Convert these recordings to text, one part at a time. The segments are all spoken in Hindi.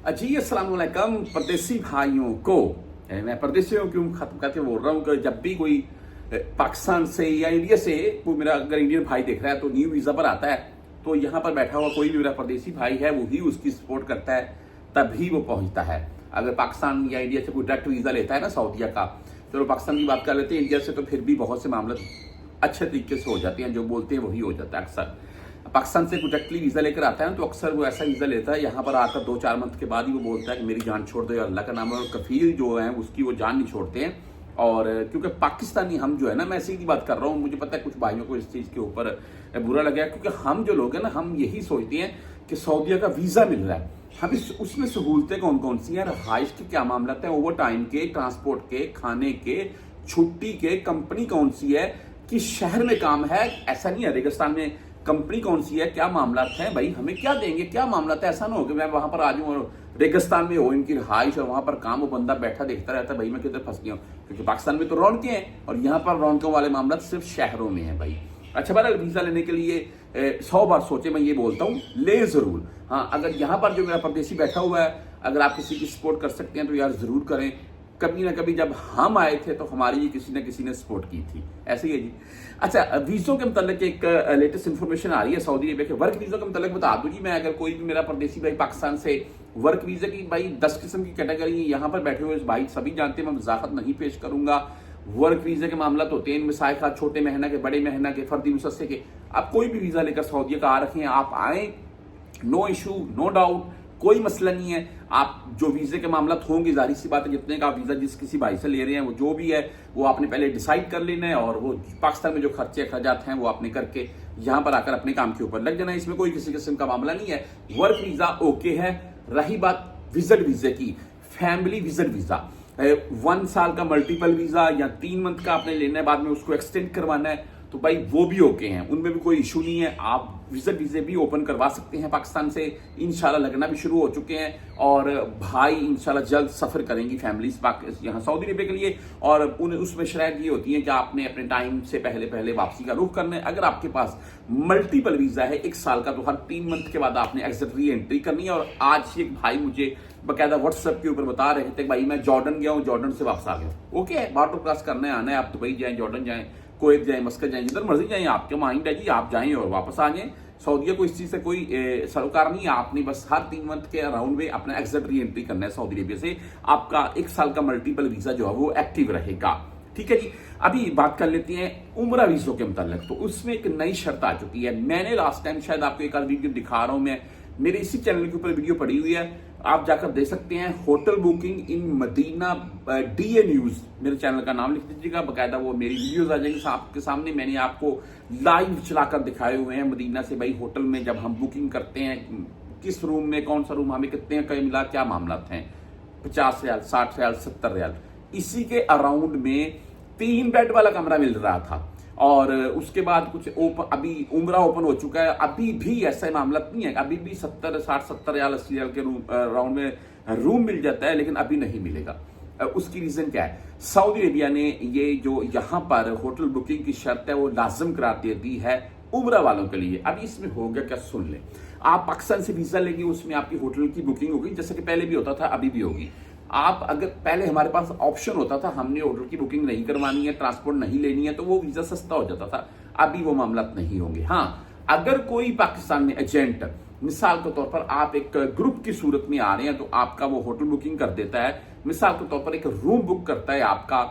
जी अस्सलाम वालेकुम परदेसी भाइयों को। मैं परदेसियों क्यों खत्म करके बोल रहा हूँ कि जब भी कोई पाकिस्तान से या इंडिया से कोई मेरा अगर इंडियन भाई देख रहा है तो न्यू वीज़ा पर आता है तो यहाँ पर बैठा हुआ कोई भी मेरा परदेसी भाई है वही उसकी सपोर्ट करता है, तभी वो पहुँचता है। अगर पाकिस्तान या इंडिया से कोई डायरेक्ट वीज़ा लेता है ना सऊदीया का, चलो पाकिस्तान की बात कर लेते हैं, इंडिया से तो फिर भी बहुत से मामले अच्छे तरीके से हो जाते हैं, जो बोलते हैं वही हो जाता है। अक्सर पाकिस्तान से डायरेक्टली वीज़ा लेकर आता है ना तो अक्सर वो ऐसा वीज़ा लेता है, यहाँ पर आकर 2-4 मंथ के बाद ही वो बोलता है कि मेरी जान छोड़ दो या अल्लाह का नाम है, और कफील जो है उसकी वो जान नहीं छोड़ते हैं। और क्योंकि पाकिस्तानी हम जो है ना, मैं इसी की बात कर रहा हूँ, मुझे पता है कुछ भाइयों को इस चीज़ के ऊपर बुरा लगा, क्योंकि हम जो लोग हैं ना, हम यही सोचते हैं कि सऊदीया का वीज़ा मिल रहा है, हम उसमें सहूलतें कौन कौन सी हैं, रहाइश के क्या मामला हैं, ओवर टाइम के, ट्रांसपोर्ट के, खाने के, छुट्टी के, कंपनी कौन सी है, किस शहर में काम है। ऐसा नहीं है रेगिस्तान में कंपनी कौन सी है, क्या मामला है भाई, हमें क्या देंगे, क्या मामला है। ऐसा ना हो कि मैं वहां पर आ जाऊं और रेगिस्तान में हो इनकी रहाइश और वहां पर काम, वो बंदा बैठा देखता रहता है भाई मैं किधर फंस गया हूँ, क्योंकि पाकिस्तान में तो रौनकें हैं और यहाँ पर रौनकों वाले मामला सिर्फ शहरों में है भाई। अच्छा बहरहाल वीज़ा लेने के लिए 100 बार सोचे, मैं ये बोलता हूँ ले ज़रूर। हाँ, अगर यहाँ पर जो मेरा परदेसी बैठा हुआ है, अगर आप किसी की सपोर्ट कर सकते हैं तो यार ज़रूर करें। कभी ना कभी जब हम आए थे तो हमारी ही किसी न किसी ने सपोर्ट की थी, ऐसे ही है जी। अच्छा, वीज़ों के मतलब एक लेटेस्ट इन्फॉर्मेशन आ रही है सऊदी अरबिया के वर्क वीज़ा के मतलब बता दूँ जी। मैं अगर कोई भी मेरा परदेसी भाई पाकिस्तान से वर्क वीज़ा की भाई 10 किस्म की कैटेगरी यहाँ पर बैठे हुए भाई सभी जानते हैं, मैं वजाहत नहीं पेश करूंगा। वर्क वीज़ा के मामला तो होते हैं इनमें सायका, छोटे महीना के, बड़े महीना के, फर्दी मुसस्से के। आप कोई भी वीज़ा लेकर सऊदीया का आ रखे हैं, आप आए, नो इशू, नो डाउट, कोई मसला नहीं है। आप जो वीज़े के मामला होंगे, जाहिर सी बात है जितने का वीज़ा जिस किसी भाई से ले रहे हैं वो जो भी है वो आपने पहले डिसाइड कर लेना है, और वो पाकिस्तान में जो खर्चे अखराजात हैं वो आपने करके यहाँ पर आकर अपने काम के ऊपर लग जाना है। इसमें कोई किसी किस्म का मामला नहीं है। वर्क वीज़ा ओके है। रही बात विजिट वीज़े की, फैमिली विजिट वीज़ा, 1 साल का मल्टीपल वीज़ा या 3 मंथ का आपने लेना है, बाद में उसको एक्सटेंड करवाना है, तो भाई वो भी ओके हैं, उनमें भी कोई इशू नहीं है। आप विजिट वीज़े भी ओपन करवा सकते हैं पाकिस्तान से, इंशाल्लाह लगना भी शुरू हो चुके हैं, और भाई इंशाल्लाह जल्द सफ़र करेंगी फैमिलीज यहाँ सऊदी अरबिया के लिए। और उसमें शर्त ये होती है कि आपने अपने टाइम से पहले वापसी का रुख करना है। अगर आपके पास मल्टीपल वीज़ा है 1 साल का, तो हर 3 मंथ के बाद आपने एग्जिट री एंट्री करनी है। और आज एक भाई मुझे बकायदा व्हाट्सएप के ऊपर बता रहे थे भाई मैं जॉर्डन गया हूँ, जॉर्डन से वापस आ गया। ओके, बॉर्डर क्रॉस करना है, आना है, आप दुबई जाएं, जॉर्डन जाएं, कुवैत जाएं, मस्कत जाएं, जिधर मर्जी जाएं, आपके माइंड है जी, आप जाएं और वापस आ जाएं। सऊदीया को इस चीज से कोई सरोकार नहीं है। आपने बस हर 3 मंथ के अराउंड में अपना एग्जिट री एंट्री करना है सऊदी अरबिया से। आपका 1 साल का मल्टीपल वीजा जो है वो एक्टिव रहेगा। ठीक है जी। अभी बात कर लेते हैं उम्रा वीजों के मुतालिक। तो उसमें एक नई शर्त आ चुकी है। मैंने लास्ट टाइम शायद आपको एक आध वीडियो दिखा रहा हूं, मैं मेरे इसी चैनल के ऊपर वीडियो पड़ी हुई है, आप जाकर देख सकते हैं। Hotel booking in Medina, DA news मेरे चैनल का नाम लिख दीजिएगा, बकायदा वो मेरी वीडियोस आ जाएंगी आपके सामने। मैंने आपको लाइव चलाकर दिखाए हुए हैं मदीना से भाई होटल में जब हम बुकिंग करते हैं, किस रूम में कौन सा रूम हमें कितने का मिला, क्या मामला हैं, 50 रियाल, 60 रियाल, 70 रियाल, इसी के अराउंड में 3 बेड वाला कमरा मिल रहा था। और उसके बाद कुछ अभी उम्रा ओपन हो चुका है, अभी भी ऐसा मामला नहीं है, अभी भी 60 रियाल 80 रियाल के राउंड में रूम मिल जाता है, लेकिन अभी नहीं मिलेगा। उसकी रीजन क्या है? सऊदी अरबिया ने ये जो यहाँ पर होटल बुकिंग की शर्त है वो लाजम करार दे दी है उम्रा वालों के लिए। अभी इसमें हो गया क्या, सुन ले। आप पाकिस्तान से वीजा लेंगे, उसमें आपकी होटल की बुकिंग होगी, जैसे कि पहले भी होता था, अभी भी होगी। आप अगर पहले हमारे पास ऑप्शन होता था, हमने होटल की बुकिंग नहीं करवानी है, ट्रांसपोर्ट नहीं लेनी है, तो वो वीजा सस्ता हो जाता था। अभी वो मामला नहीं होंगे। हाँ, अगर कोई पाकिस्तान में एजेंट, मिसाल के तौर पर आप एक ग्रुप की सूरत में आ रहे हैं, तो आपका वो होटल बुकिंग कर देता है। मिसाल के तौर पर एक रूम बुक करता है आपका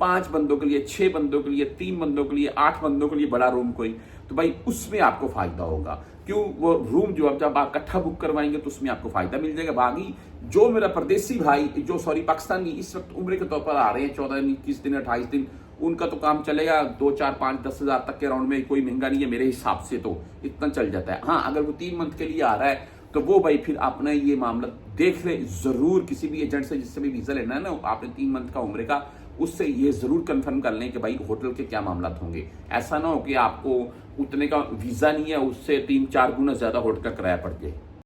5 बंदों के लिए, 6 बंदों के लिए, 3 बंदों के लिए, 8 बंदों के लिए, बड़ा रूम कोई, तो भाई उसमें आपको फायदा होगा। क्यों? वो रूम जो अब जब आप इकट्ठा बुक करवाएंगे तो उसमें आपको फायदा मिल जाएगा। बाकी जो मेरा परदेसी भाई पाकिस्तानी इस वक्त उम्र के तौर पर आ रहे हैं, 14 दिन, 21 दिन, 28 दिन, उनका तो काम चलेगा 2, 4, 5, 10 हजार तक के राउंड में, कोई महंगा नहीं है मेरे हिसाब से, तो इतना चल जाता है। हाँ, अगर वो 3 मंथ के लिए आ रहा है तो वो भाई फिर अपना ये मामला देख ले जरूर, किसी भी एजेंट से जिससे भी वीजा लेना है ना, आपने 3 मंथ का उम्र का, उससे ये जरूर कंफर्म कर लें कि भाई होटल के क्या मामला होंगे। ऐसा ना हो कि आपको उतने का वीजा नहीं है, उससे 3-4 गुना ज्यादा होटल का किराया पड़ जाए।